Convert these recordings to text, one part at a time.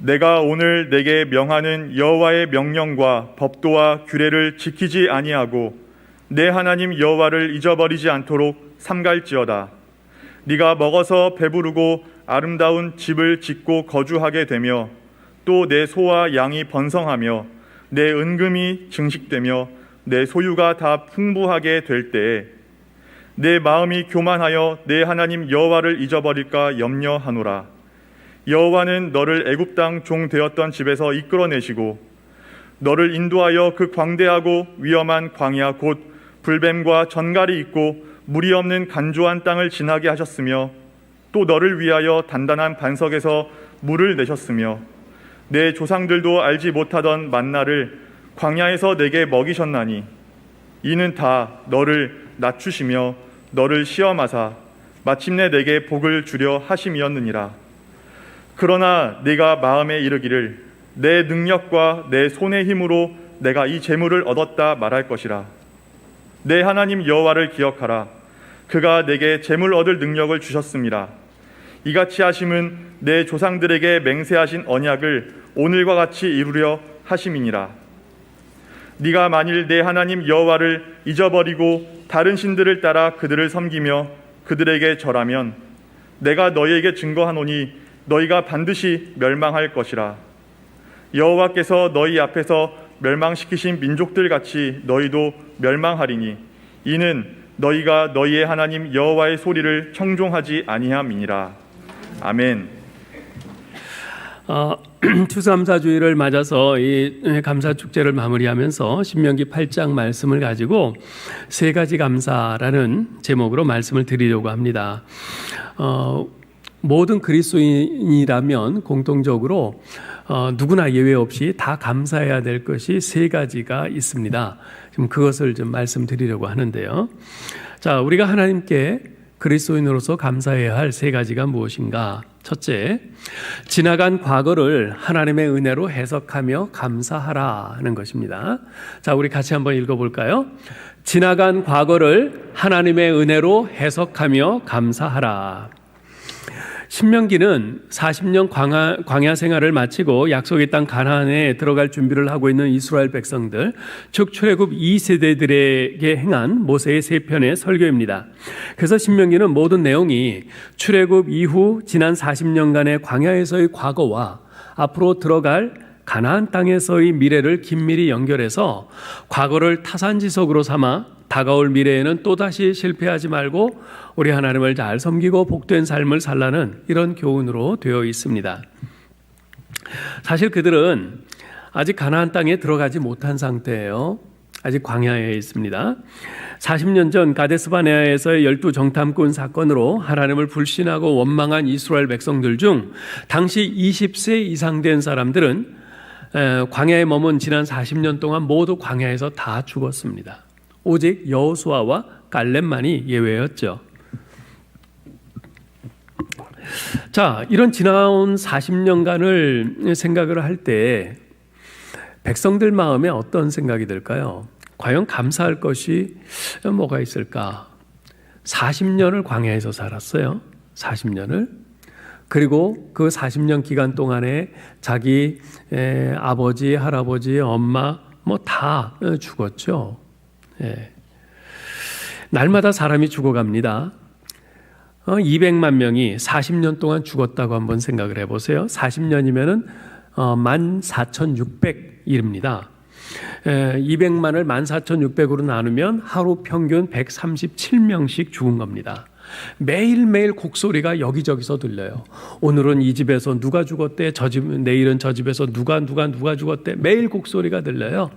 내가 오늘 내게 명하는 여호와의 명령과 법도와 규례를 지키지 아니하고 내 하나님 여호와를 잊어버리지 않도록 삼갈지어다. 네가 먹어서 배부르고 아름다운 집을 짓고 거주하게 되며 또 내 소와 양이 번성하며 내 은금이 증식되며 내 소유가 다 풍부하게 될 때에 내 마음이 교만하여 내 하나님 여호와를 잊어버릴까 염려하노라. 여호와는 너를 애굽 땅 종 되었던 집에서 이끌어내시고 너를 인도하여 그 광대하고 위험한 광야 곧 불뱀과 전갈이 있고 물이 없는 간조한 땅을 지나게 하셨으며 또 너를 위하여 단단한 반석에서 물을 내셨으며 내 조상들도 알지 못하던 만나를 광야에서 내게 먹이셨나니 이는 다 너를 낮추시며 너를 시험하사 마침내 내게 복을 주려 하심이었느니라. 그러나 네가 마음에 이르기를 내 능력과 내 손의 힘으로 내가 이 재물을 얻었다 말할 것이라. 내 하나님 여호와를 기억하라. 그가 내게 재물 얻을 능력을 주셨습니다. 이같이 하심은 내 조상들에게 맹세하신 언약을 오늘과 같이 이루려 하심이니라. 네가 만일 내 하나님 여호와를 잊어버리고 다른 신들을 따라 그들을 섬기며 그들에게 절하면 내가 너희에게 증거하노니 너희가 반드시 멸망할 것이라. 여호와께서 너희 앞에서 멸망시키신 민족들 같이 너희도 멸망하리니 이는 너희가 너희의 하나님 여호와의 소리를 청종하지 아니함이니라. 아멘. 추수감사주의를 맞아서 이 감사축제를 마무리하면서 신명기 8장 말씀을 가지고 세 가지 감사라는 제목으로 말씀을 드리려고 합니다. 모든 그리스도인이라면 공통적으로 누구나 예외 없이 다 감사해야 될 것이 세 가지가 있습니다. 지금 그것을 좀 말씀드리려고 하는데요. 자, 우리가 하나님께 그리스도인으로서 감사해야 할 세 가지가 무엇인가? 첫째, 지나간 과거를 하나님의 은혜로 해석하며 감사하라는 것입니다. 자, 우리 같이 한번 읽어볼까요? 지나간 과거를 하나님의 은혜로 해석하며 감사하라. 신명기는 40년 광야 생활을 마치고 약속의 땅 가나안에 들어갈 준비를 하고 있는 이스라엘 백성들, 즉 출애굽 2세대들에게 행한 모세의 세 편의 설교입니다. 그래서 신명기는 모든 내용이 출애굽 이후 지난 40년간의 광야에서의 과거와 앞으로 들어갈 가나안 땅에서의 미래를 긴밀히 연결해서 과거를 타산지석으로 삼아 다가올 미래에는 또다시 실패하지 말고 우리 하나님을 잘 섬기고 복된 삶을 살라는 이런 교훈으로 되어 있습니다. 사실 그들은 아직 가나안 땅에 들어가지 못한 상태예요. 아직 광야에 있습니다. 40년 전 가데스바네아에서의 12 정탐꾼 사건으로 하나님을 불신하고 원망한 이스라엘 백성들 중 당시 20세 이상 된 사람들은 광야에 머문 지난 40년 동안 모두 광야에서 다 죽었습니다. 오직 여호수아와 갈렙만이 예외였죠. 자, 이런 지나온 40년간을 생각을 할 때 백성들 마음에 어떤 생각이 들까요? 과연 감사할 것이 뭐가 있을까? 40년을 광야에서 살았어요. 40년을. 그리고 그 40년 기간 동안에 자기 아버지, 할아버지, 엄마 뭐 다 죽었죠. 예. 날마다 사람이 죽어갑니다. 200만 명이 40년 동안 죽었다고 한번 생각을 해보세요. 40년이면은 14,600일입니다. 200만을 14,600으로 나누면 하루 평균 137명씩 죽은 겁니다. 매일매일 곡소리가 여기저기서 들려요. 오늘은 이 집에서 누가 죽었대, 내일은 저 집에서 누가 죽었대. 매일 곡소리가 들려요.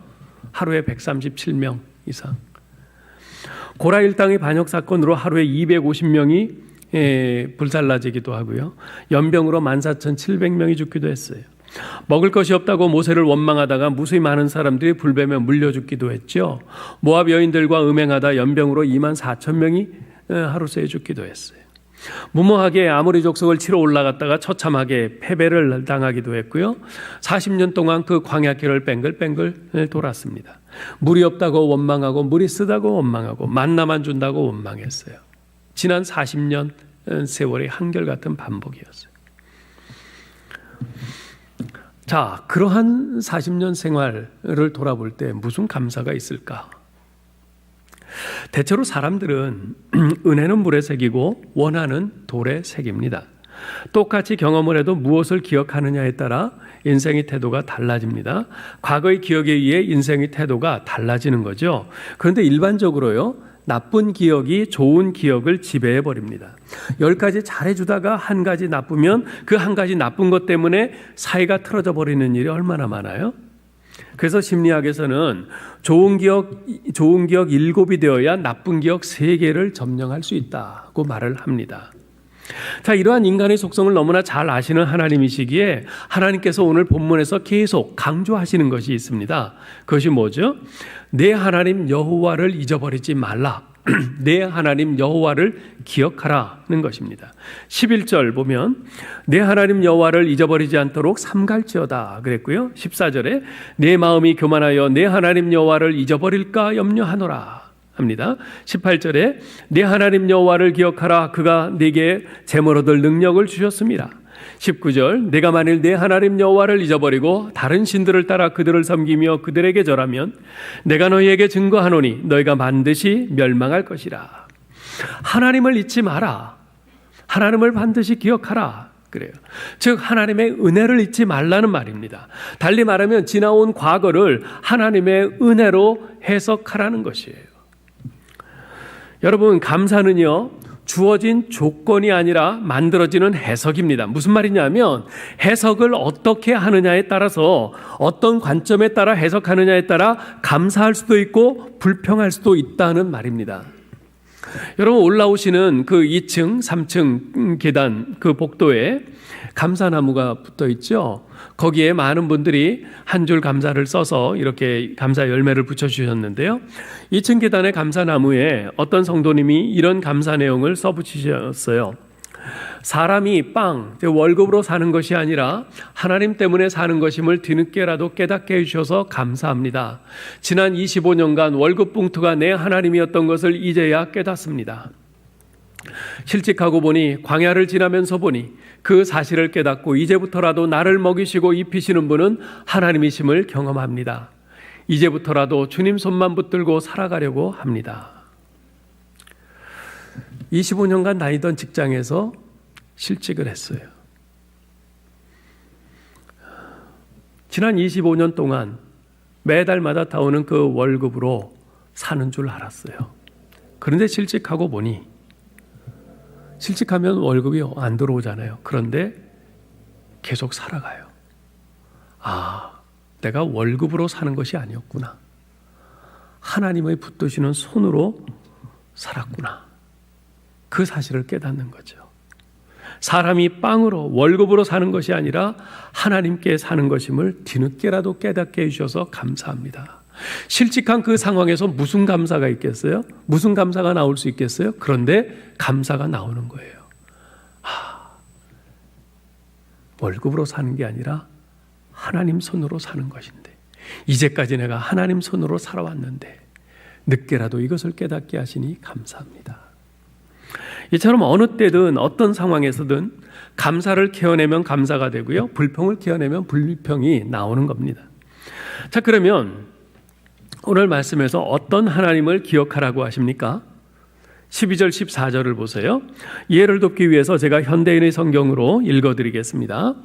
하루에 137명 이상. 고라 일당의 반역 사건으로 하루에 250명이 불살라지기도 하고요. 연병으로 14,700명이 죽기도 했어요. 먹을 것이 없다고 모세를 원망하다가 무수히 많은 사람들이 불뱀에 물려 죽기도 했죠. 모압 여인들과 음행하다 연병으로 24,000명이 하루 새에 죽기도 했어요. 무모하게 아모리 족속을 치러 올라갔다가 처참하게 패배를 당하기도 했고요. 40년 동안 그 광야길을 뱅글뱅글 돌았습니다. 물이 없다고 원망하고 물이 쓰다고 원망하고 만나만 준다고 원망했어요. 지난 40년 세월의 한결같은 반복이었어요. 자, 그러한 40년 생활을 돌아볼 때 무슨 감사가 있을까? 대체로 사람들은 은혜는 물에 새기고 원하는 돌에 새깁니다. 똑같이 경험을 해도 무엇을 기억하느냐에 따라 인생의 태도가 달라집니다. 과거의 기억에 의해 인생의 태도가 달라지는 거죠. 그런데 일반적으로요, 나쁜 기억이 좋은 기억을 지배해 버립니다. 10가지 잘해주다가 한 가지 나쁘면 그 한 가지 나쁜 것 때문에 사이가 틀어져 버리는 일이 얼마나 많아요? 그래서 심리학에서는 좋은 기억 7이 되어야 나쁜 기억 3개를 점령할 수 있다고 말을 합니다. 자, 이러한 인간의 속성을 너무나 잘 아시는 하나님이시기에 하나님께서 오늘 본문에서 계속 강조하시는 것이 있습니다. 그것이 뭐죠? 내 하나님 여호와를 잊어버리지 말라. 내 하나님 여호와를 기억하라는 것입니다. 11절 보면 내 하나님 여호와를 잊어버리지 않도록 삼갈지어다 그랬고요. 14절에 내 마음이 교만하여 내 하나님 여호와를 잊어버릴까 염려하노라 합니다. 18절에 내 하나님 여호와를 기억하라. 그가 네게 재물 얻을 능력을 주셨습니다. 19절 내가 만일 내 하나님 여호와를 잊어버리고 다른 신들을 따라 그들을 섬기며 그들에게 절하면 내가 너희에게 증거하노니 너희가 반드시 멸망할 것이라. 하나님을 잊지 마라. 하나님을 반드시 기억하라. 그래요. 즉 하나님의 은혜를 잊지 말라는 말입니다. 달리 말하면 지나온 과거를 하나님의 은혜로 해석하라는 것이에요. 여러분, 감사는요, 주어진 조건이 아니라 만들어지는 해석입니다. 무슨 말이냐면 해석을 어떻게 하느냐에 따라서 어떤 관점에 따라 해석하느냐에 따라 감사할 수도 있고 불평할 수도 있다는 말입니다. 여러분, 올라오시는 그 2층, 3층 계단 그 복도에 감사나무가 붙어 있죠. 거기에 많은 분들이 한 줄 감사를 써서 이렇게 감사 열매를 붙여주셨는데요. 2층 계단의 감사나무에 어떤 성도님이 이런 감사 내용을 써붙이셨어요. 사람이 월급으로 사는 것이 아니라 하나님 때문에 사는 것임을 뒤늦게라도 깨닫게 해주셔서 감사합니다. 지난 25년간 월급 봉투가 내 하나님이었던 것을 이제야 깨닫습니다. 실직하고 보니 광야를 지나면서 보니 그 사실을 깨닫고 이제부터라도 나를 먹이시고 입히시는 분은 하나님이심을 경험합니다. 이제부터라도 주님 손만 붙들고 살아가려고 합니다. 25년간 다니던 직장에서 실직을 했어요. 지난 25년 동안 매달마다 타오는 그 월급으로 사는 줄 알았어요. 그런데 실직하고 보니 실직하면 월급이 안 들어오잖아요. 그런데 계속 살아가요. 아, 내가 월급으로 사는 것이 아니었구나. 하나님의 붙드시는 손으로 살았구나. 그 사실을 깨닫는 거죠. 사람이 빵으로 월급으로 사는 것이 아니라 하나님께 사는 것임을 뒤늦게라도 깨닫게 해주셔서 감사합니다. 실직한 그 상황에서 무슨 감사가 있겠어요? 무슨 감사가 나올 수 있겠어요? 그런데 감사가 나오는 거예요. 월급으로 사는 게 아니라 하나님 손으로 사는 것인데, 이제까지 내가 하나님 손으로 살아왔는데 늦게라도 이것을 깨닫게 하시니 감사합니다. 이처럼 어느 때든 어떤 상황에서든 감사를 키워내면 감사가 되고요, 불평을 키워내면 불평이 나오는 겁니다. 자, 그러면 오늘 말씀에서 어떤 하나님을 기억하라고 하십니까? 12절 14절을 보세요. 이해를 돕기 위해서 제가 현대인의 성경으로 읽어드리겠습니다.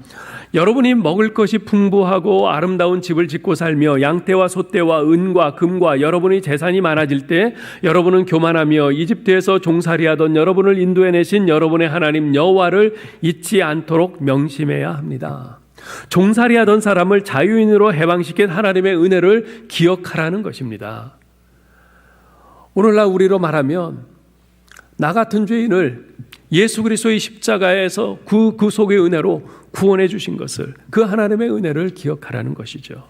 여러분이 먹을 것이 풍부하고 아름다운 집을 짓고 살며 양떼와 소떼와 은과 금과 여러분의 재산이 많아질 때 여러분은 교만하며 이집트에서 종살이하던 여러분을 인도해내신 여러분의 하나님 여호와를 잊지 않도록 명심해야 합니다. 종살이하던 사람을 자유인으로 해방시킨 하나님의 은혜를 기억하라는 것입니다. 오늘날 우리로 말하면 나 같은 죄인을 예수 그리스도의 십자가에서 그 속의 은혜로 구원해 주신 것을, 그 하나님의 은혜를 기억하라는 것이죠.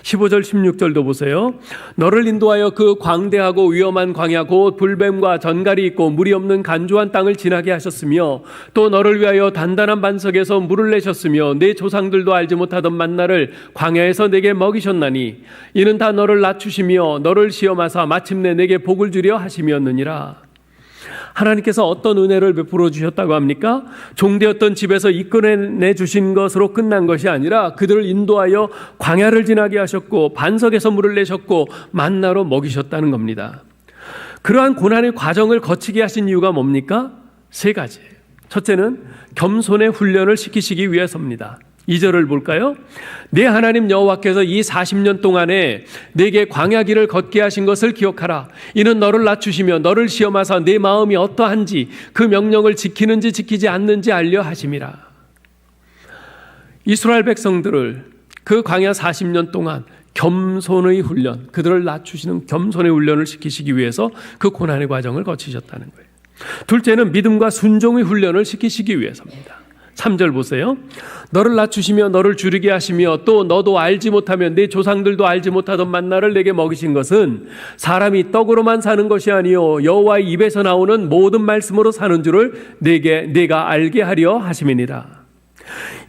15절 16절도 보세요. 너를 인도하여 그 광대하고 위험한 광야 곧 불뱀과 전갈이 있고 물이 없는 간조한 땅을 지나게 하셨으며 또 너를 위하여 단단한 반석에서 물을 내셨으며 내 조상들도 알지 못하던 만나를 광야에서 내게 먹이셨나니 이는 다 너를 낮추시며 너를 시험하사 마침내 내게 복을 주려 하심이었느니라. 하나님께서 어떤 은혜를 베풀어 주셨다고 합니까? 종되었던 집에서 이끌어내 주신 것으로 끝난 것이 아니라 그들을 인도하여 광야를 지나게 하셨고 반석에서 물을 내셨고 만나로 먹이셨다는 겁니다. 그러한 고난의 과정을 거치게 하신 이유가 뭡니까? 세 가지예요. 첫째는 겸손의 훈련을 시키시기 위해서입니다. 2절을 볼까요? 내 하나님 여호와께서 이 40년 동안에 내게 광야길을 걷게 하신 것을 기억하라. 이는 너를 낮추시며 너를 시험하사 내 마음이 어떠한지 그 명령을 지키는지 지키지 않는지 알려 하심이라. 이스라엘 백성들을 그 광야 40년 동안 겸손의 훈련, 그들을 낮추시는 겸손의 훈련을 시키시기 위해서 그 고난의 과정을 거치셨다는 거예요. 둘째는 믿음과 순종의 훈련을 시키시기 위해서입니다. 3절 보세요. 너를 낮추시며 너를 줄이게 하시며 또 너도 알지 못하며 내 조상들도 알지 못하던 만나를 내게 먹이신 것은 사람이 떡으로만 사는 것이 아니요 여호와의 입에서 나오는 모든 말씀으로 사는 줄을 내가 알게 하려 하심이니라.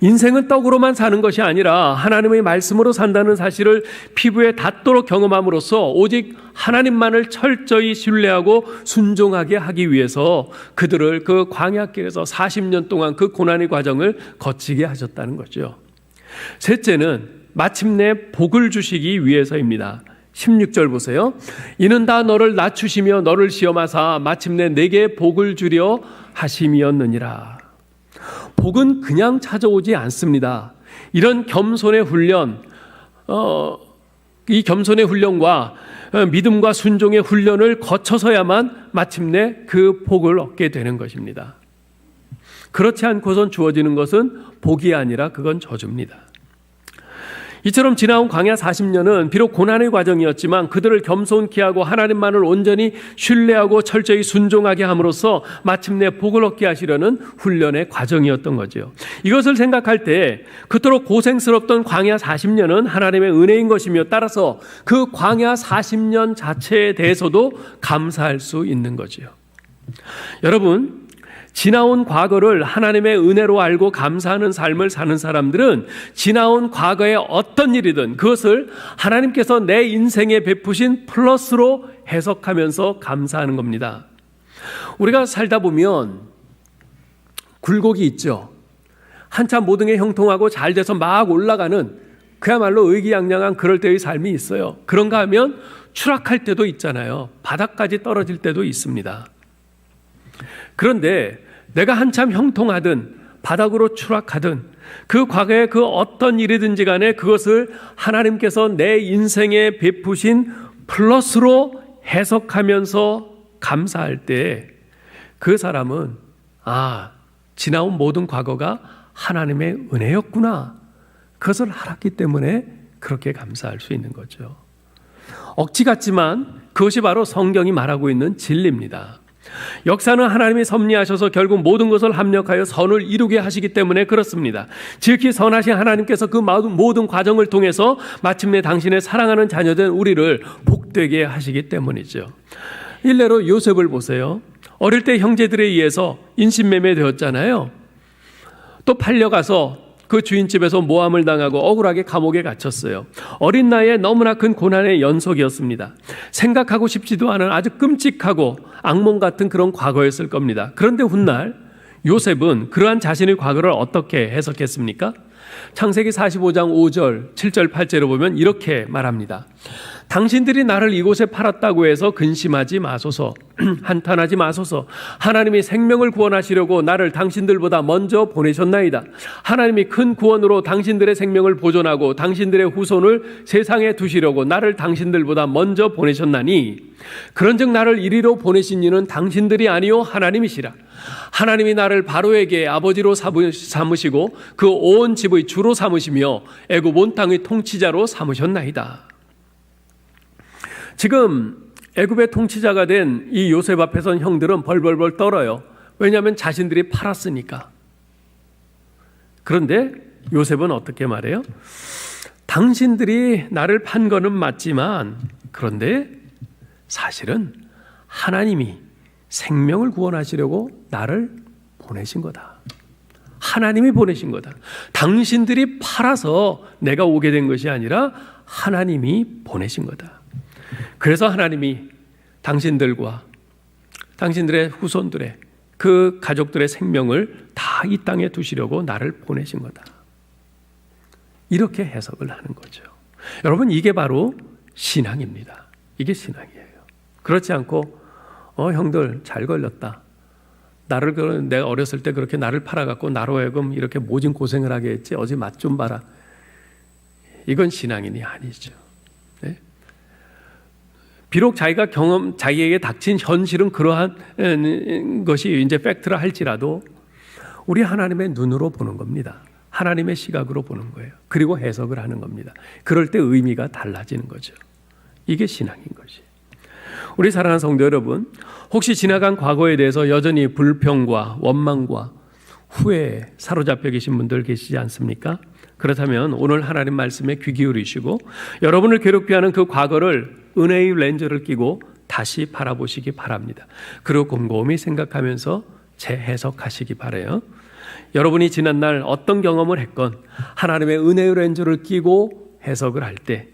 인생은 떡으로만 사는 것이 아니라 하나님의 말씀으로 산다는 사실을 피부에 닿도록 경험함으로써 오직 하나님만을 철저히 신뢰하고 순종하게 하기 위해서 그들을 그 광야길에서 40년 동안 그 고난의 과정을 거치게 하셨다는 거죠. 셋째는 마침내 복을 주시기 위해서입니다. 16절 보세요. 이는 다 너를 낮추시며 너를 시험하사 마침내 내게 복을 주려 하심이었느니라. 복은 그냥 찾아오지 않습니다. 이런 겸손의 훈련, 이 겸손의 훈련과 믿음과 순종의 훈련을 거쳐서야만 마침내 그 복을 얻게 되는 것입니다. 그렇지 않고선 주어지는 것은 복이 아니라 그건 저주입니다. 이처럼 지나온 광야 40년은 비록 고난의 과정이었지만 그들을 겸손케 하고 하나님만을 온전히 신뢰하고 철저히 순종하게 함으로써 마침내 복을 얻게 하시려는 훈련의 과정이었던 거죠. 이것을 생각할 때 그토록 고생스럽던 광야 40년은 하나님의 은혜인 것이며 따라서 그 광야 40년 자체에 대해서도 감사할 수 있는 거죠. 여러분, 지나온 과거를 하나님의 은혜로 알고 감사하는 삶을 사는 사람들은 지나온 과거의 어떤 일이든 그것을 하나님께서 내 인생에 베푸신 플러스로 해석하면서 감사하는 겁니다. 우리가 살다 보면 굴곡이 있죠. 한참 모든 게 형통하고 잘 돼서 막 올라가는 그야말로 의기양양한 그럴 때의 삶이 있어요. 그런가 하면 추락할 때도 있잖아요. 바닥까지 떨어질 때도 있습니다. 그런데 내가 한참 형통하든 바닥으로 추락하든 그 과거의 그 어떤 일이든지 간에 그것을 하나님께서 내 인생에 베푸신 플러스로 해석하면서 감사할 때 그 사람은 지나온 모든 과거가 하나님의 은혜였구나. 그것을 알았기 때문에 그렇게 감사할 수 있는 거죠. 억지 같지만 그것이 바로 성경이 말하고 있는 진리입니다. 역사는 하나님이 섭리하셔서 결국 모든 것을 합력하여 선을 이루게 하시기 때문에 그렇습니다. 지극히 선하신 하나님께서 그 모든 과정을 통해서 마침내 당신의 사랑하는 자녀된 우리를 복되게 하시기 때문이죠. 일례로 요셉을 보세요. 어릴 때 형제들에 의해서 인신매매 되었잖아요. 또 팔려가서 그 주인집에서 모함을 당하고 억울하게 감옥에 갇혔어요. 어린 나이에 너무나 큰 고난의 연속이었습니다. 생각하고 싶지도 않은 아주 끔찍하고 악몽 같은 그런 과거였을 겁니다. 그런데 훗날 요셉은 그러한 자신의 과거를 어떻게 해석했습니까? 창세기 45장 5절, 7절, 8절을 보면 이렇게 말합니다. 당신들이 나를 이곳에 팔았다고 해서 근심하지 마소서, 한탄하지 마소서. 하나님이 생명을 구원하시려고 나를 당신들보다 먼저 보내셨나이다. 하나님이 큰 구원으로 당신들의 생명을 보존하고 당신들의 후손을 세상에 두시려고 나를 당신들보다 먼저 보내셨나니 그런즉 나를 이리로 보내신 이는 당신들이 아니요 하나님이시라. 하나님이 나를 바로에게 아버지로 삼으시고 그 온 집의 주로 삼으시며 애굽 온 땅의 통치자로 삼으셨나이다. 지금 애굽의 통치자가 된 이 요셉 앞에선 형들은 벌벌벌 떨어요. 왜냐하면 자신들이 팔았으니까. 그런데 요셉은 어떻게 말해요? 당신들이 나를 판 거는 맞지만 그런데 사실은 하나님이 생명을 구원하시려고 나를 보내신 거다. 하나님이 보내신 거다. 당신들이 팔아서 내가 오게 된 것이 아니라 하나님이 보내신 거다. 그래서 하나님이 당신들과 당신들의 후손들의 그 가족들의 생명을 다 이 땅에 두시려고 나를 보내신 거다. 이렇게 해석을 하는 거죠. 여러분, 이게 바로 신앙입니다. 이게 신앙이에요. 그렇지 않고 형들 잘 걸렸다. 내가 어렸을 때 그렇게 나를 팔아갖고 나로 하여금 이렇게 모진 고생을 하게 했지. 어제 맛 좀 봐라. 이건 신앙인이 아니죠. 네? 비록 자기에게 닥친 현실은 그러한 것이 이제 팩트라 할지라도 우리 하나님의 눈으로 보는 겁니다. 하나님의 시각으로 보는 거예요. 그리고 해석을 하는 겁니다. 그럴 때 의미가 달라지는 거죠. 이게 신앙인 것이. 우리 사랑하는 성도 여러분, 혹시 지나간 과거에 대해서 여전히 불평과 원망과 후회에 사로잡혀 계신 분들 계시지 않습니까? 그렇다면 오늘 하나님 말씀에 귀 기울이시고 여러분을 괴롭게 하는 그 과거를 은혜의 렌즈를 끼고 다시 바라보시기 바랍니다. 그리고 곰곰이 생각하면서 재해석하시기 바라요. 여러분이 지난날 어떤 경험을 했건 하나님의 은혜의 렌즈를 끼고 해석을 할 때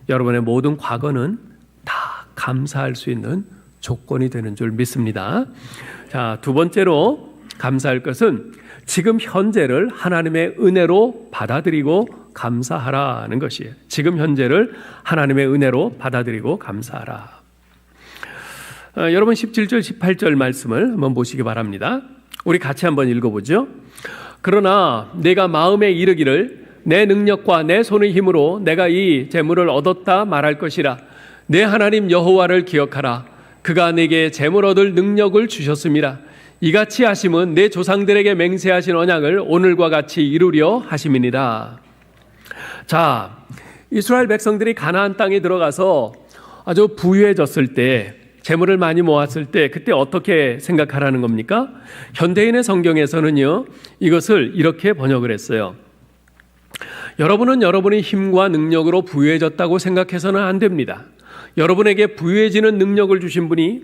여러분의 모든 과거는 다 감사할 수 있는 조건이 되는 줄 믿습니다. 자, 두 번째로 감사할 것은 지금 현재를 하나님의 은혜로 받아들이고 감사하라는 것이에요. 지금 현재를 하나님의 은혜로 받아들이고 감사하라. 여러분 17절 18절 말씀을 한번 보시기 바랍니다. 우리 같이 한번 읽어보죠. 그러나 내가 마음에 이르기를 내 능력과 내 손의 힘으로 내가 이 재물을 얻었다 말할 것이라. 내 하나님 여호와를 기억하라. 그가 내게 재물 얻을 능력을 주셨음이라. 이같이 하심은 내 조상들에게 맹세하신 언약을 오늘과 같이 이루려 하심이니라. 자, 이스라엘 백성들이 가나안 땅에 들어가서 아주 부유해졌을 때, 재물을 많이 모았을 때 그때 어떻게 생각하라는 겁니까? 현대인의 성경에서는요, 이것을 이렇게 번역을 했어요. 여러분은 여러분의 힘과 능력으로 부유해졌다고 생각해서는 안 됩니다. 여러분에게 부유해지는 능력을 주신 분이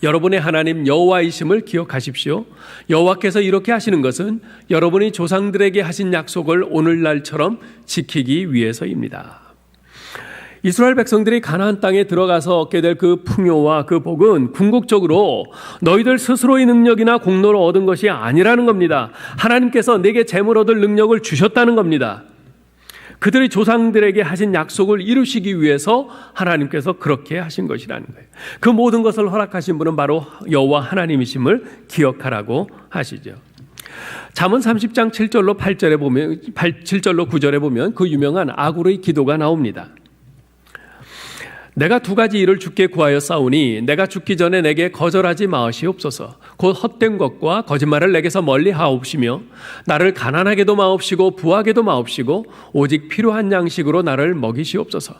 여러분의 하나님 여호와이심을 기억하십시오. 여호와께서 이렇게 하시는 것은 여러분이 조상들에게 하신 약속을 오늘날처럼 지키기 위해서입니다. 이스라엘 백성들이 가나안 땅에 들어가서 얻게 될 그 풍요와 그 복은 궁극적으로 너희들 스스로의 능력이나 공로로 얻은 것이 아니라는 겁니다. 하나님께서 내게 재물 얻을 능력을 주셨다는 겁니다. 그들의 조상들에게 하신 약속을 이루시기 위해서 하나님께서 그렇게 하신 것이라는 거예요. 그 모든 것을 허락하신 분은 바로 여호와 하나님이심을 기억하라고 하시죠. 잠언 30장 7절로 8절에 보면 7절로 9절에 보면 그 유명한 아굴의 기도가 나옵니다. 내가 두 가지 일을 주께 구하여 싸우니 내가 죽기 전에 내게 거절하지 마시옵소서. 곧 헛된 것과 거짓말을 내게서 멀리 하옵시며 나를 가난하게도 마옵시고 부하게도 마옵시고 오직 필요한 양식으로 나를 먹이시옵소서.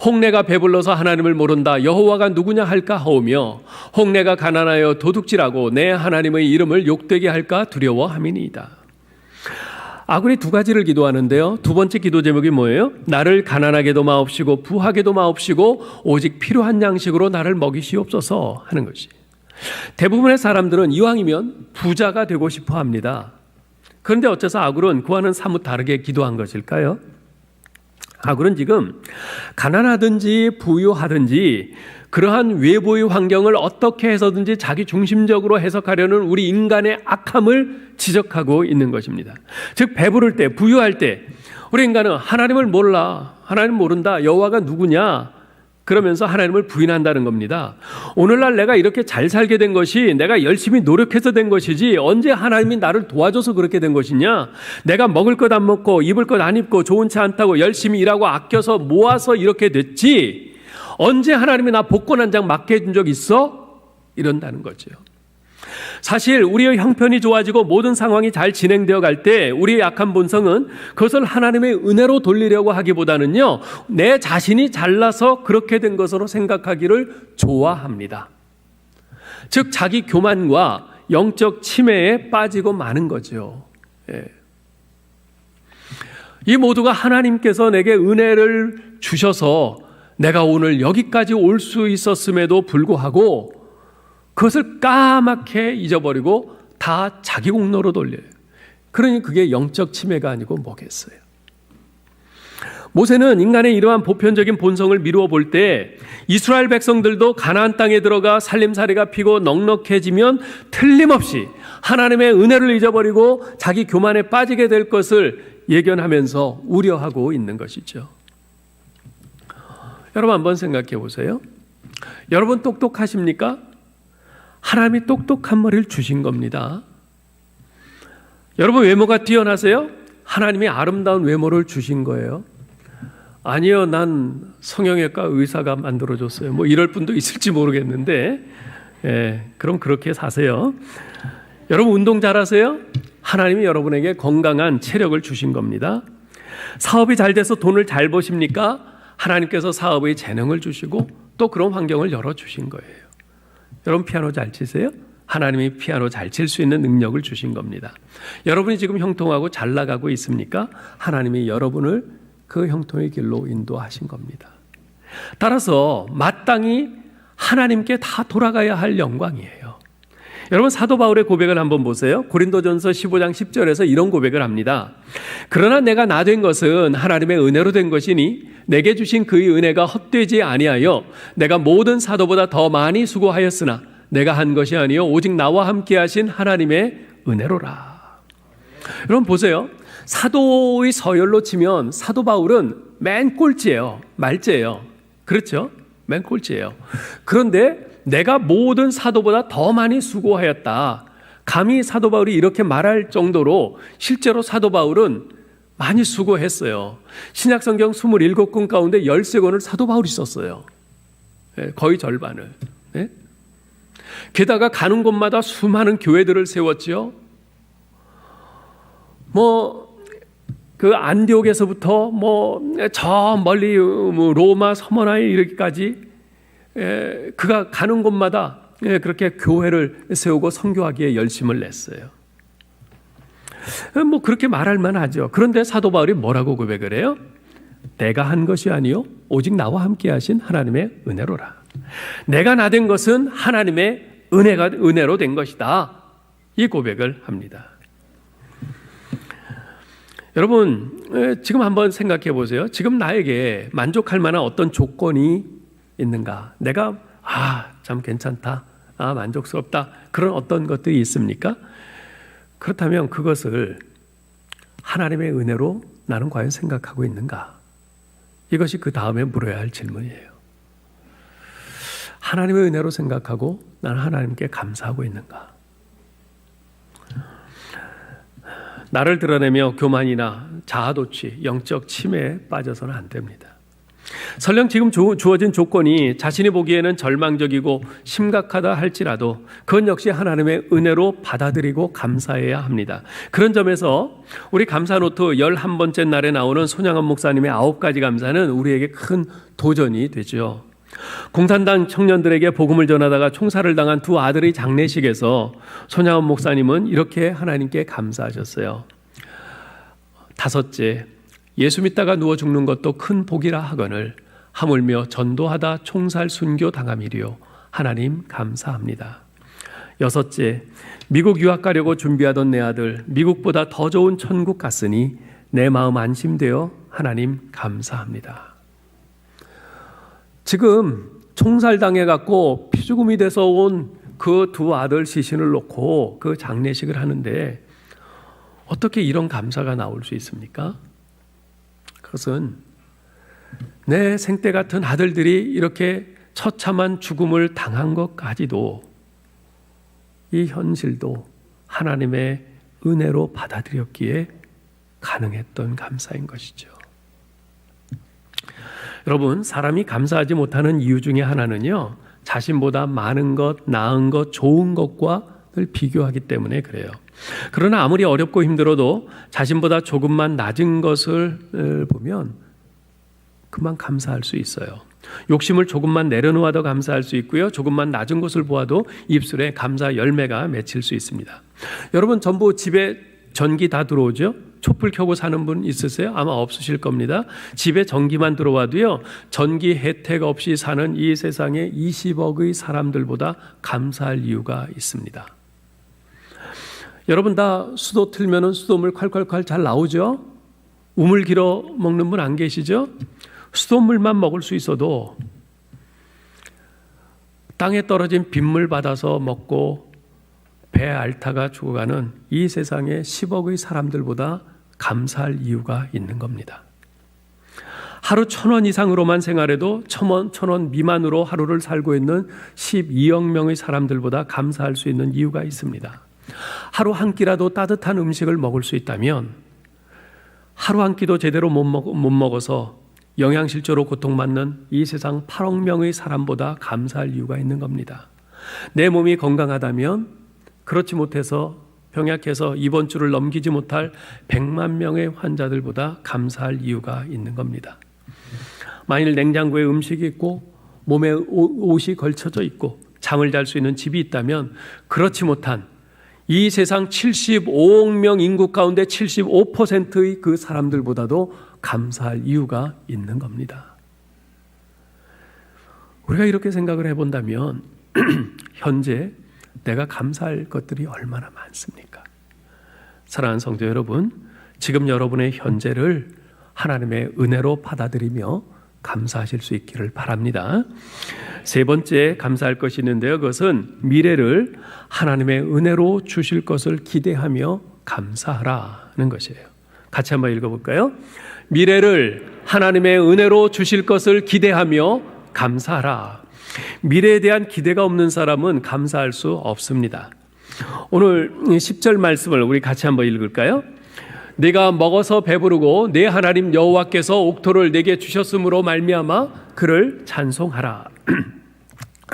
홍내가 배불러서 하나님을 모른다 여호와가 누구냐 할까 하오며 홍내가 가난하여 도둑질하고 내 하나님의 이름을 욕되게 할까 두려워함이니이다. 아굴이 두 가지를 기도하는데요. 두 번째 기도 제목이 뭐예요? 나를 가난하게도 마옵시고 부하게도 마옵시고 오직 필요한 양식으로 나를 먹이시옵소서 하는 것이. 대부분의 사람들은 이왕이면 부자가 되고 싶어 합니다. 그런데 어째서 아굴은 그와는 사뭇 다르게 기도한 것일까요? 아굴은 지금 가난하든지 부유하든지 그러한 외부의 환경을 어떻게 해서든지 자기 중심적으로 해석하려는 우리 인간의 악함을 지적하고 있는 것입니다. 즉 배부를 때, 부유할 때 우리 인간은 하나님을 몰라, 하나님 모른다, 여호와가 누구냐 그러면서 하나님을 부인한다는 겁니다. 오늘날 내가 이렇게 잘 살게 된 것이 내가 열심히 노력해서 된 것이지 언제 하나님이 나를 도와줘서 그렇게 된 것이냐. 내가 먹을 것 안 먹고 입을 것 안 입고 좋은 차 안 타고 열심히 일하고 아껴서 모아서 이렇게 됐지 언제 하나님이 나 복권 한 장 맞게 해준 적 있어? 이런다는 거죠. 사실 우리의 형편이 좋아지고 모든 상황이 잘 진행되어 갈 때 우리의 약한 본성은 그것을 하나님의 은혜로 돌리려고 하기보다는요, 내 자신이 잘나서 그렇게 된 것으로 생각하기를 좋아합니다. 즉 자기 교만과 영적 치매에 빠지고 마는 거죠. 예. 이 모두가 하나님께서 내게 은혜를 주셔서 내가 오늘 여기까지 올 수 있었음에도 불구하고 그것을 까맣게 잊어버리고 다 자기 공로로 돌려요. 그러니 그게 영적 치매가 아니고 뭐겠어요. 모세는 인간의 이러한 보편적인 본성을 미루어 볼 때 이스라엘 백성들도 가나안 땅에 들어가 살림살이가 피고 넉넉해지면 틀림없이 하나님의 은혜를 잊어버리고 자기 교만에 빠지게 될 것을 예견하면서 우려하고 있는 것이죠. 여러분 한번 생각해 보세요. 여러분 똑똑하십니까? 하나님이 똑똑한 머리를 주신 겁니다. 여러분 외모가 뛰어나세요? 하나님이 아름다운 외모를 주신 거예요. 아니요, 난 성형외과 의사가 만들어줬어요. 뭐 이럴 분도 있을지 모르겠는데, 그럼 그렇게 사세요. 여러분 운동 잘하세요? 하나님이 여러분에게 건강한 체력을 주신 겁니다. 사업이 잘 돼서 돈을 잘 버십니까? 하나님께서 사업의 재능을 주시고 또 그런 환경을 열어주신 거예요. 여러분 피아노 잘 치세요? 하나님이 피아노 잘 칠 수 있는 능력을 주신 겁니다. 여러분이 지금 형통하고 잘 나가고 있습니까? 하나님이 여러분을 그 형통의 길로 인도하신 겁니다. 따라서 마땅히 하나님께 다 돌아가야 할 영광이에요. 여러분 사도 바울의 고백을 한번 보세요. 고린도전서 15장 10절에서 이런 고백을 합니다. 그러나 내가 나 된 것은 하나님의 은혜로 된 것이니 내게 주신 그의 은혜가 헛되지 아니하여 내가 모든 사도보다 더 많이 수고하였으나 내가 한 것이 아니요 오직 나와 함께 하신 하나님의 은혜로라. 여러분 보세요. 사도의 서열로 치면 사도 바울은 맨 꼴찌예요. 말째예요. 그렇죠? 맨 꼴찌예요. 그런데 내가 모든 사도보다 더 많이 수고하였다. 감히 사도 바울이 이렇게 말할 정도로 실제로 사도 바울은 많이 수고했어요. 신약성경 27권 가운데 13권을 사도 바울이 썼어요. 거의 절반을. 게다가 가는 곳마다 수많은 교회들을 세웠죠. 그 안디옥에서부터 저 멀리 로마 서머나에 이르기까지 그가 가는 곳마다 그렇게 교회를 세우고 선교하기에 열심을 냈어요. 그렇게 말할 만하죠. 그런데 사도 바울이 뭐라고 고백을 해요? 내가 한 것이 아니요 오직 나와 함께 하신 하나님의 은혜로라. 내가 나 된 것은 하나님의 은혜로 된 것이다. 이 고백을 합니다. 여러분 지금 한번 생각해 보세요. 지금 나에게 만족할 만한 어떤 조건이 있는가? 내가 참 괜찮다, 만족스럽다, 그런 어떤 것들이 있습니까? 그렇다면 그것을 하나님의 은혜로 나는 과연 생각하고 있는가? 이것이 그 다음에 물어야 할 질문이에요. 하나님의 은혜로 생각하고 나는 하나님께 감사하고 있는가? 나를 드러내며 교만이나 자아도취, 영적 침해에 빠져서는 안 됩니다. 설령 지금 주어진 조건이 자신이 보기에는 절망적이고 심각하다 할지라도 그건 역시 하나님의 은혜로 받아들이고 감사해야 합니다. 그런 점에서 우리 감사노트 11번째 날에 나오는 손양원 목사님의 9가지 감사는 우리에게 큰 도전이 되죠. 공산당 청년들에게 복음을 전하다가 총살을 당한 두 아들의 장례식에서 손양원 목사님은 이렇게 하나님께 감사하셨어요. 5째, 예수 믿다가 누워 죽는 것도 큰 복이라 하거늘 하물며 전도하다 총살 순교 당함이리요 하나님 감사합니다. 6째, 미국 유학 가려고 준비하던 내 아들 미국보다 더 좋은 천국 갔으니 내 마음 안심되어 하나님 감사합니다. 지금 총살당해갖고 피죽음이 돼서 온 그 두 아들 시신을 놓고 그 장례식을 하는데 어떻게 이런 감사가 나올 수 있습니까? 그것은 내 생때 같은 아들들이 이렇게 처참한 죽음을 당한 것까지도 이 현실도 하나님의 은혜로 받아들였기에 가능했던 감사인 것이죠. 여러분, 사람이 감사하지 못하는 이유 중에 하나는요, 자신보다 많은 것, 나은 것, 좋은 것과 늘 비교하기 때문에 그래요. 그러나 아무리 어렵고 힘들어도 자신보다 조금만 낮은 것을 보면 그만 감사할 수 있어요. 욕심을 조금만 내려놓아도 감사할 수 있고요. 조금만 낮은 것을 보아도 입술에 감사 열매가 맺힐 수 있습니다. 여러분 전부 집에 전기 다 들어오죠? 촛불 켜고 사는 분 있으세요? 아마 없으실 겁니다. 집에 전기만 들어와도요, 전기 혜택 없이 사는 이 세상에 20억의 사람들보다 감사할 이유가 있습니다. 여러분 다 수도 틀면은 수돗물 콸콸콸 잘 나오죠? 우물 길어 먹는 분 안 계시죠? 수돗물만 먹을 수 있어도 땅에 떨어진 빗물 받아서 먹고 배 앓다가 죽어가는 이 세상의 10억의 사람들보다 감사할 이유가 있는 겁니다. 하루 1,000원 이상으로만 생활해도 1,000원 미만으로 하루를 살고 있는 12억 명의 사람들보다 감사할 수 있는 이유가 있습니다. 하루 한 끼라도 따뜻한 음식을 먹을 수 있다면 하루 한 끼도 제대로 못 먹어서 영양실조로 고통받는 이 세상 8억 명의 사람보다 감사할 이유가 있는 겁니다. 내 몸이 건강하다면 그렇지 못해서 병약해서 이번 주를 넘기지 못할 100만 명의 환자들보다 감사할 이유가 있는 겁니다. 만일 냉장고에 음식이 있고 몸에 옷이 걸쳐져 있고 잠을 잘 수 있는 집이 있다면 그렇지 못한 이 세상 75억 명 인구 가운데 75%의 그 사람들보다도 감사할 이유가 있는 겁니다. 우리가 이렇게 생각을 해본다면 현재 내가 감사할 것들이 얼마나 많습니까? 사랑하는 성도 여러분, 지금 여러분의 현재를 하나님의 은혜로 받아들이며 감사하실 수 있기를 바랍니다. 세 번째 감사할 것이 있는데요. 그것은 미래를 하나님의 은혜로 주실 것을 기대하며 감사하라는 것이에요. 같이 한번 읽어볼까요? 미래를 하나님의 은혜로 주실 것을 기대하며 감사하라. 미래에 대한 기대가 없는 사람은 감사할 수 없습니다. 오늘 10절 말씀을 우리 같이 한번 읽을까요? 내가 먹어서 배부르고 내 하나님 여호와께서 옥토를 내게 주셨으므로 말미암아 그를 찬송하라.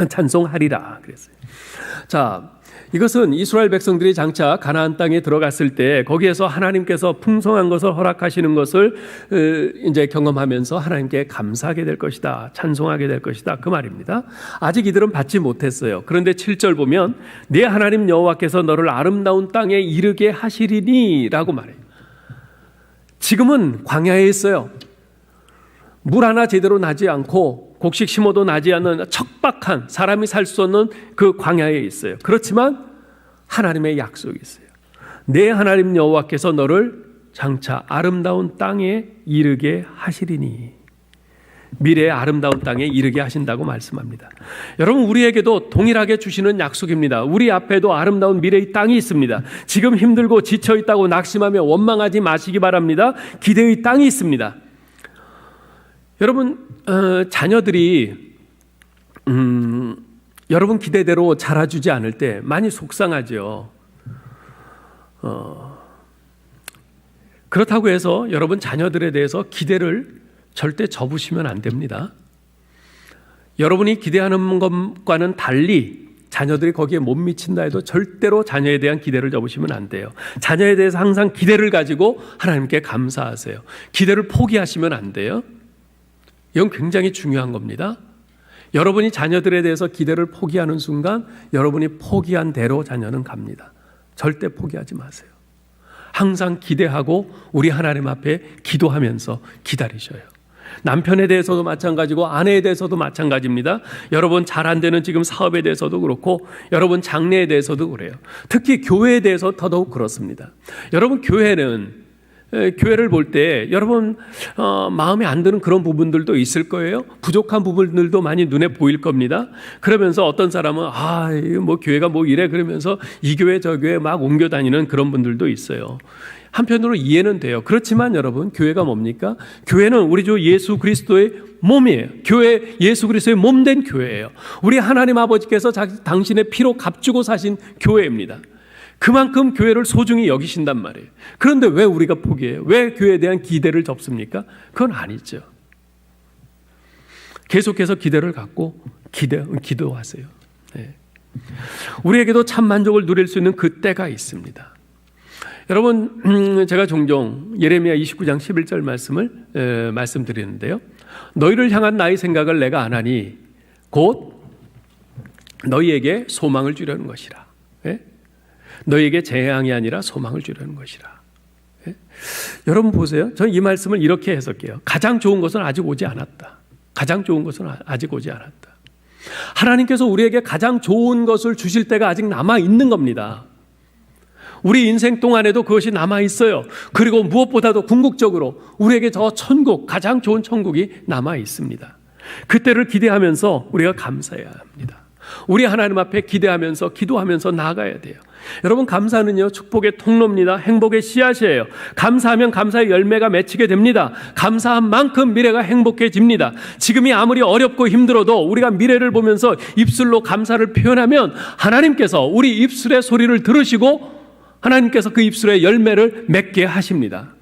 찬송하리라 그랬어요. 자, 이것은 이스라엘 백성들이 장차 가나안 땅에 들어갔을 때 거기에서 하나님께서 풍성한 것을 허락하시는 것을 이제 경험하면서 하나님께 감사하게 될 것이다, 찬송하게 될 것이다 그 말입니다. 아직 이들은 받지 못했어요. 그런데 7절 보면 내 하나님 여호와께서 너를 아름다운 땅에 이르게 하시리니라고 말해요. 지금은 광야에 있어요. 물 하나 제대로 나지 않고 곡식 심어도 나지 않는 척박한 사람이 살 수 없는 그 광야에 있어요. 그렇지만 하나님의 약속이 있어요. 내 하나님 여호와께서 너를 장차 아름다운 땅에 이르게 하시리니, 미래의 아름다운 땅에 이르게 하신다고 말씀합니다. 여러분, 우리에게도 동일하게 주시는 약속입니다. 우리 앞에도 아름다운 미래의 땅이 있습니다. 지금 힘들고 지쳐있다고 낙심하며 원망하지 마시기 바랍니다. 기대의 땅이 있습니다. 여러분, 자녀들이 여러분 기대대로 자라주지 않을 때 많이 속상하죠. 그렇다고 해서 여러분 자녀들에 대해서 기대를 절대 접으시면 안 됩니다. 여러분이 기대하는 것과는 달리 자녀들이 거기에 못 미친다 해도 절대로 자녀에 대한 기대를 접으시면 안 돼요. 자녀에 대해서 항상 기대를 가지고 하나님께 감사하세요. 기대를 포기하시면 안 돼요. 이건 굉장히 중요한 겁니다. 여러분이 자녀들에 대해서 기대를 포기하는 순간 여러분이 포기한 대로 자녀는 갑니다. 절대 포기하지 마세요. 항상 기대하고 우리 하나님 앞에 기도하면서 기다리셔요. 남편에 대해서도 마찬가지고 아내에 대해서도 마찬가지입니다. 여러분 잘 안 되는 지금 사업에 대해서도 그렇고 여러분 장래에 대해서도 그래요. 특히 교회에 대해서 더더욱 그렇습니다. 여러분 교회를 볼 때 여러분 마음에 안 드는 그런 부분들도 있을 거예요. 부족한 부분들도 많이 눈에 보일 겁니다. 그러면서 어떤 사람은 뭐 교회가 뭐 이래 그러면서 이 교회 저 교회 막 옮겨 다니는 그런 분들도 있어요. 한편으로 이해는 돼요. 그렇지만 여러분 교회가 뭡니까? 교회는 우리 주 예수 그리스도의 몸이에요. 교회 예수 그리스도의 몸된 교회예요. 우리 하나님 아버지께서 당신의 피로 값주고 사신 교회입니다. 그만큼 교회를 소중히 여기신단 말이에요. 그런데 왜 우리가 포기해요? 왜 교회에 대한 기대를 접습니까? 그건 아니죠. 계속해서 기대를 갖고 기도하세요. 네. 우리에게도 참 만족을 누릴 수 있는 그 때가 있습니다. 여러분, 제가 종종 예레미야 29장 11절 말씀을 말씀드리는데요. 너희를 향한 나의 생각을 내가 아나니 곧 너희에게 소망을 주려는 것이라. 네? 너희에게 재앙이 아니라 소망을 주려는 것이라. 네? 여러분 보세요. 저는 이 말씀을 이렇게 해석해요. 가장 좋은 것은 아직 오지 않았다. 가장 좋은 것은 아직 오지 않았다. 하나님께서 우리에게 가장 좋은 것을 주실 때가 아직 남아 있는 겁니다. 우리 인생 동안에도 그것이 남아 있어요. 그리고 무엇보다도 궁극적으로 우리에게 저 천국, 가장 좋은 천국이 남아 있습니다. 그때를 기대하면서 우리가 감사해야 합니다. 우리 하나님 앞에 기대하면서 기도하면서 나아가야 돼요. 여러분, 감사는요, 축복의 통로입니다. 행복의 씨앗이에요. 감사하면 감사의 열매가 맺히게 됩니다. 감사한 만큼 미래가 행복해집니다. 지금이 아무리 어렵고 힘들어도 우리가 미래를 보면서 입술로 감사를 표현하면 하나님께서 우리 입술의 소리를 들으시고 하나님께서 그 입술의 열매를 맺게 하십니다.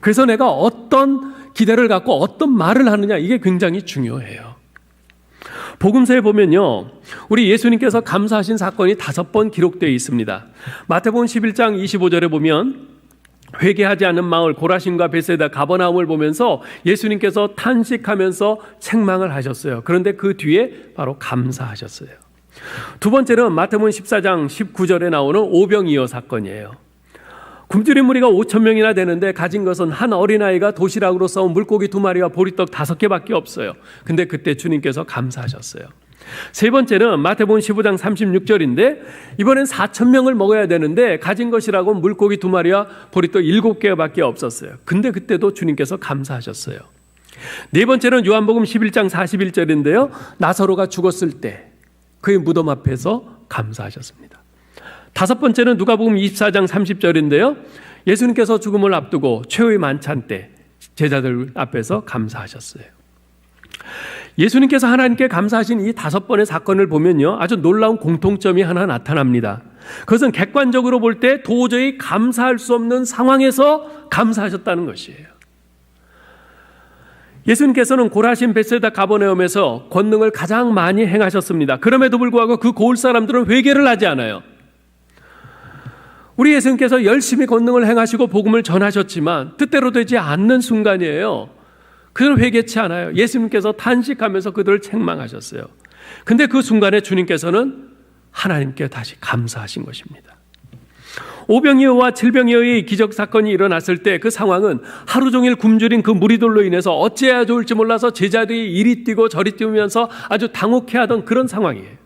그래서 내가 어떤 기대를 갖고 어떤 말을 하느냐, 이게 굉장히 중요해요. 복음서에 보면요, 우리 예수님께서 감사하신 사건이 5번 기록되어 있습니다. 마태복음 11장 25절에 보면 회개하지 않는 마을 고라신과 베세다 가버나움을 보면서 예수님께서 탄식하면서 책망을 하셨어요. 그런데 그 뒤에 바로 감사하셨어요. 두 번째는 마태복음 14장 19절에 나오는 오병이어 사건이에요. 굶주린 무리가 5,000명이나 되는데 가진 것은 한 어린아이가 도시락으로 싸온 물고기 2마리와 보리떡 5개밖에 없어요. 근데 그때 주님께서 감사하셨어요. 세 번째는 마태복음 15장 36절인데 이번엔 4,000명을 먹어야 되는데 가진 것이라고 물고기 2마리와 보리떡 7개밖에 없었어요. 근데 그때도 주님께서 감사하셨어요. 네 번째는 요한복음 11장 41절인데요. 나사로가 죽었을 때 그의 무덤 앞에서 감사하셨습니다. 다섯 번째는 누가복음 24장 30절인데요. 예수님께서 죽음을 앞두고 최후의 만찬 때 제자들 앞에서 감사하셨어요. 예수님께서 하나님께 감사하신 이 5번의 사건을 보면요, 아주 놀라운 공통점이 하나 나타납니다. 그것은 객관적으로 볼 때 도저히 감사할 수 없는 상황에서 감사하셨다는 것이에요. 예수님께서는 고라신 베세다 가버나움에서 권능을 가장 많이 행하셨습니다. 그럼에도 불구하고 그 고을 사람들은 회개를 하지 않아요. 우리 예수님께서 열심히 권능을 행하시고 복음을 전하셨지만 뜻대로 되지 않는 순간이에요. 그들은 회개치 않아요. 예수님께서 탄식하면서 그들을 책망하셨어요. 근데 그 순간에 주님께서는 하나님께 다시 감사하신 것입니다. 오병이어와 칠병이어의 기적 사건이 일어났을 때 그 상황은 하루 종일 굶주린 그 무리들로 인해서 어찌해야 좋을지 몰라서 제자들이 이리 뛰고 저리 뛰면서 아주 당혹해하던 그런 상황이에요.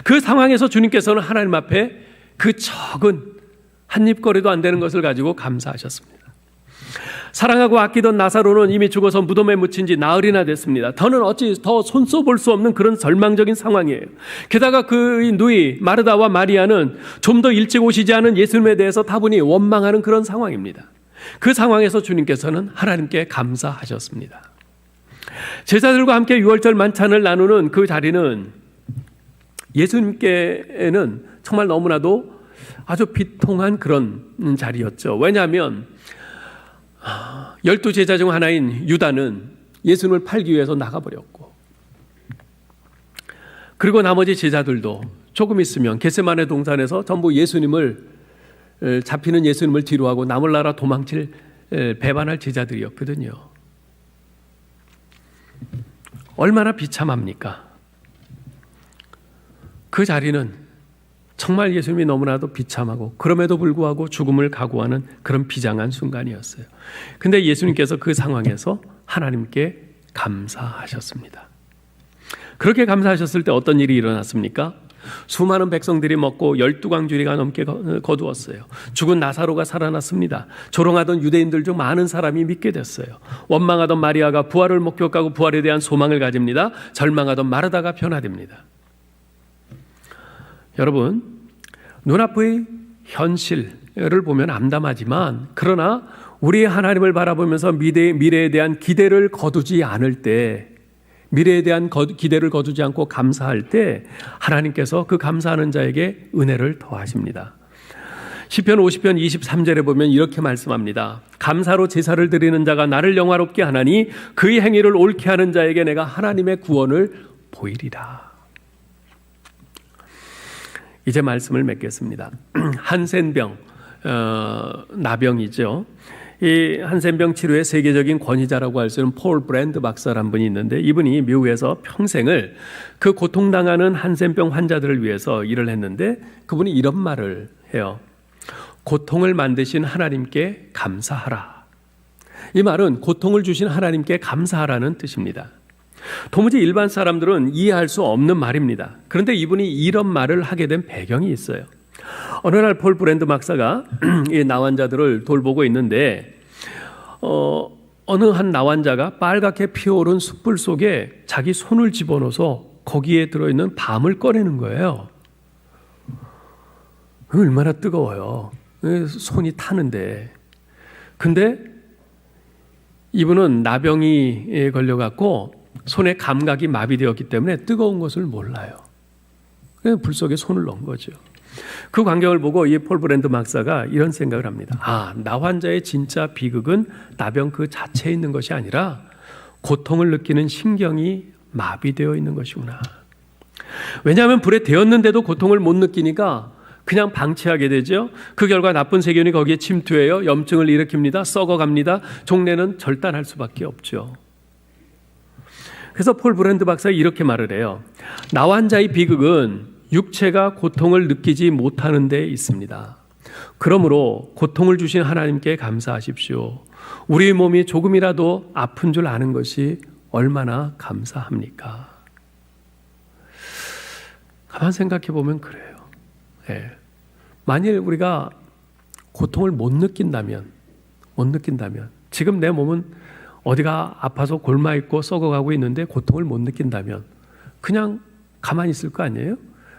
그 상황에서 주님께서는 하나님 앞에 그 적은 한입거리도 안 되는 것을 가지고 감사하셨습니다. 사랑하고 아끼던 나사로는 이미 죽어서 무덤에 묻힌 지 나흘이나 됐습니다. 더는 어찌 더 손써볼 수 없는 그런 절망적인 상황이에요. 게다가 그의 누이 마르다와 마리아는 좀 더 일찍 오시지 않은 예수님에 대해서 다분히 원망하는 그런 상황입니다. 그 상황에서 주님께서는 하나님께 감사하셨습니다. 제자들과 함께 유월절 만찬을 나누는 그 자리는 예수님께는 정말 너무나도 아주 비통한 그런 자리였죠. 왜냐하면 12제자 중 하나인 유다는 예수님을 팔기 위해서 나가버렸고, 그리고 나머지 제자들도 조금 있으면 겟세마네 동산에서 전부 잡히는 예수님을 뒤로하고 남을 나라 도망칠 배반할 제자들이었거든요. 얼마나 비참합니까? 그 자리는 정말 예수님이 너무나도 비참하고 그럼에도 불구하고 죽음을 각오하는 그런 비장한 순간이었어요. 근데 예수님께서 그 상황에서 하나님께 감사하셨습니다. 그렇게 감사하셨을 때 어떤 일이 일어났습니까? 수많은 백성들이 먹고 12광주리가 넘게 거두었어요. 죽은 나사로가 살아났습니다. 조롱하던 유대인들 중 많은 사람이 믿게 됐어요. 원망하던 마리아가 부활을 목격하고 부활에 대한 소망을 가집니다. 절망하던 마르다가 변화됩니다. 여러분, 눈앞의 현실을 보면 암담하지만 그러나 우리 하나님을 바라보면서 미래에 대한 기대를 거두지 않을 때, 미래에 대한 기대를 거두지 않고 감사할 때 하나님께서 그 감사하는 자에게 은혜를 더하십니다. 시편 50편 23절에 보면 이렇게 말씀합니다. 감사로 제사를 드리는 자가 나를 영화롭게 하나니 그의 행위를 옳게 하는 자에게 내가 하나님의 구원을 보이리라. 이제 말씀을 맺겠습니다. 한센병, 나병이죠. 이 한센병 치료의 세계적인 권위자라고 할 수 있는 폴 브랜드 박사라는 분이 있는데, 이분이 미국에서 평생을 그 고통당하는 한센병 환자들을 위해서 일을 했는데, 그분이 이런 말을 해요. 고통을 만드신 하나님께 감사하라. 이 말은 고통을 주신 하나님께 감사하라는 뜻입니다. 도무지 일반 사람들은 이해할 수 없는 말입니다. 그런데 이분이 이런 말을 하게 된 배경이 있어요. 어느 날 폴 브랜드 막사가 이 나환자들을 돌보고 있는데 어느 한 나환자가 빨갛게 피어오른 숯불 속에 자기 손을 집어넣어서 거기에 들어있는 밤을 꺼내는 거예요. 얼마나 뜨거워요. 손이 타는데. 근데 이분은 나병이 걸려갖고 손에 감각이 마비되었기 때문에 뜨거운 것을 몰라요. 그래서 불 속에 손을 넣은 거죠. 그 광경을 보고 이 폴 브랜드 막사가 이런 생각을 합니다. 나 환자의 진짜 비극은 나병 그 자체에 있는 것이 아니라 고통을 느끼는 신경이 마비되어 있는 것이구나. 왜냐하면 불에 데웠는데도 고통을 못 느끼니까 그냥 방치하게 되죠. 그 결과 나쁜 세균이 거기에 침투해요. 염증을 일으킵니다. 썩어갑니다. 종래는 절단할 수밖에 없죠. 그래서 폴 브랜드 박사가 이렇게 말을 해요. 나 환자의 비극은 육체가 고통을 느끼지 못하는 데 있습니다. 그러므로 고통을 주신 하나님께 감사하십시오. 우리 몸이 조금이라도 아픈 줄 아는 것이 얼마나 감사합니까? 가만 생각해 보면 그래요. 네. 만일 우리가 고통을 못 느낀다면 지금 내 몸은 어디가 아파서 골마 있고 썩어가고 있는데 고통을 못 느낀다면 그냥 가만히 있을 거 아니에요?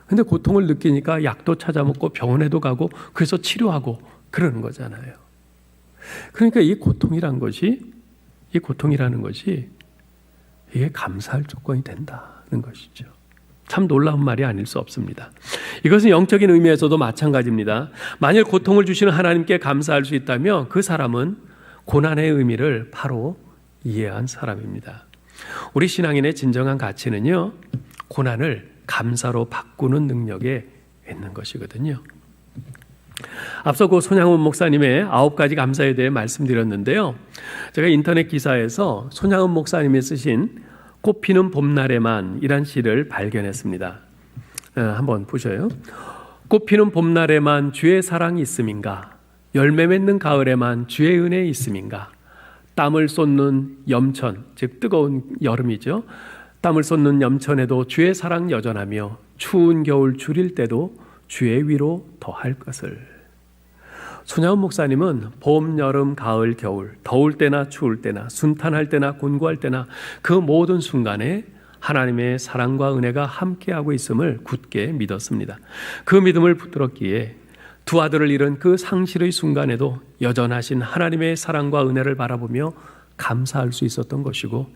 근데 고통을 느끼니까 약도 찾아 먹고 병원에도 가고 그래서 치료하고 그러는 거잖아요. 그러니까 이 고통이라는 것이 이게 감사할 조건이 된다는 것이죠. 참 놀라운 말이 아닐 수 없습니다. 이것은 영적인 의미에서도 마찬가지입니다. 만일 고통을 주시는 하나님께 감사할 수 있다면 그 사람은 고난의 의미를 바로 이해한 사람입니다. 우리 신앙인의 진정한 가치는요, 고난을 감사로 바꾸는 능력에 있는 것이거든요. 앞서 그 손양훈 목사님의 9가지 감사에 대해 말씀드렸는데요. 제가 인터넷 기사에서 손양훈 목사님이 쓰신 꽃피는 봄날에만 이란 시를 발견했습니다. 한번 보셔요. 꽃피는 봄날에만 주의 사랑이 있음인가? 열매 맺는 가을에만 주의 은혜 있음인가? 땀을 쏟는 염천, 즉 뜨거운 여름이죠. 땀을 쏟는 염천에도 주의 사랑 여전하며 추운 겨울 줄일 때도 주의 위로 더할 것을. 손양훈 목사님은 봄, 여름, 가을, 겨울, 더울 때나 추울 때나 순탄할 때나 곤고할 때나 그 모든 순간에 하나님의 사랑과 은혜가 함께하고 있음을 굳게 믿었습니다. 그 믿음을 붙들었기에 두 아들을 잃은 그 상실의 순간에도 여전하신 하나님의 사랑과 은혜를 바라보며 감사할 수 있었던 것이고,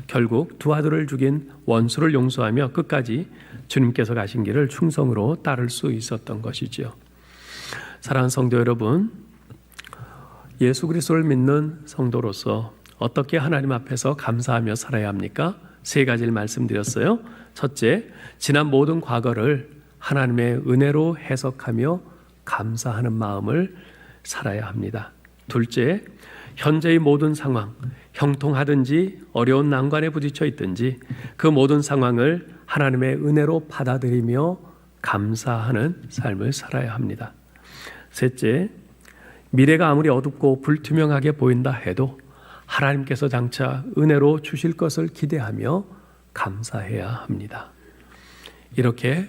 결국 두 아들을 죽인 원수를 용서하며 끝까지 주님께서 가신 길을 충성으로 따를 수 있었던 것이지요. 사랑하는 성도 여러분, 예수 그리스도를 믿는 성도로서 어떻게 하나님 앞에서 감사하며 살아야 합니까? 3가지를 말씀드렸어요. 첫째, 지난 모든 과거를 하나님의 은혜로 해석하며 감사하는 마음을 살아야 합니다. 둘째, 현재의 모든 상황, 형통하든지 어려운 난관에 부딪혀 있든지 그 모든 상황을 하나님의 은혜로 받아들이며 감사하는 삶을 살아야 합니다. 셋째, 미래가 아무리 어둡고 불투명하게 보인다 해도 하나님께서 장차 은혜로 주실 것을 기대하며 감사해야 합니다. 이렇게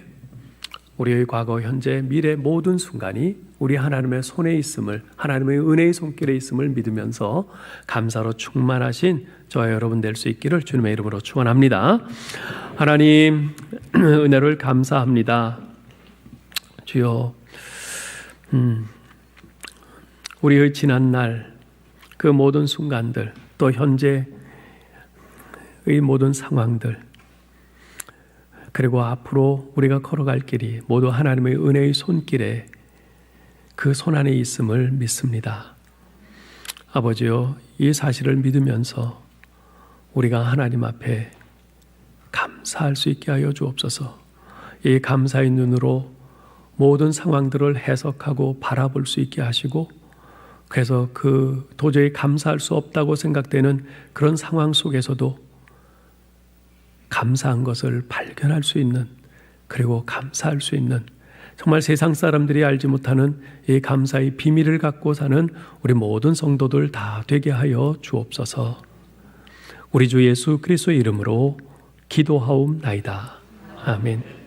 우리의 과거, 현재, 미래 모든 순간이 우리 하나님의 손에 있음을, 하나님의 은혜의 손길에 있음을 믿으면서 감사로 충만하신 저와 여러분 될 수 있기를 주님의 이름으로 축원합니다. 하나님, 은혜를 감사합니다. 주여, 우리의 지난날 그 모든 순간들, 또 현재의 모든 상황들, 그리고 앞으로 우리가 걸어갈 길이 모두 하나님의 은혜의 손길에 그 손 안에 있음을 믿습니다. 아버지요, 이 사실을 믿으면서 우리가 하나님 앞에 감사할 수 있게 하여 주옵소서. 이 감사의 눈으로 모든 상황들을 해석하고 바라볼 수 있게 하시고, 그래서 그 도저히 감사할 수 없다고 생각되는 그런 상황 속에서도 감사한 것을 발견할 수 있는, 그리고 감사할 수 있는, 정말 세상 사람들이 알지 못하는 이 감사의 비밀을 갖고 사는 우리 모든 성도들 다 되게 하여 주옵소서. 우리 주 예수 그리스도의 이름으로 기도하옵나이다. 아멘.